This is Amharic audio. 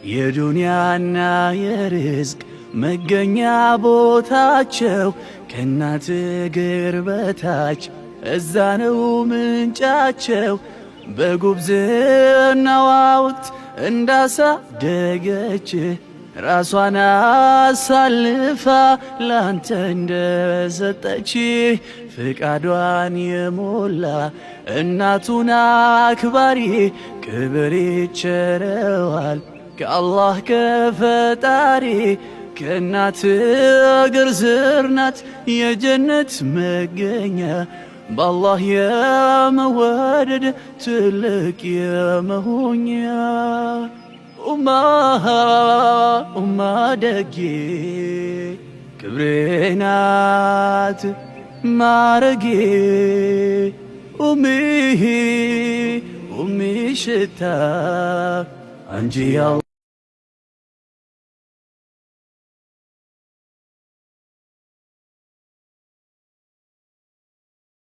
የዱንያና የርዝቅ መገኛ ቦታቸው ከእናት እግር በታች እዛ ነው ምንጫቸው። በጉብዝናዋ ወቅት እንዳሳደገች ራሷን አሳልፋ ላንተ እንደሰጠች ፍቃዷን የሞላ እናቱን አክባሪ ክብር ይቸረዋል ከአላህ ከፈጣሪ። ከእናት እግር ስር ናት የጀነት መገኛ በአላህ የመወደድ ትልቅ የመሆኛ። ኡማ ደጌ ክብሬ ናት ማረጌ ኡሚ ሽታ አንቺ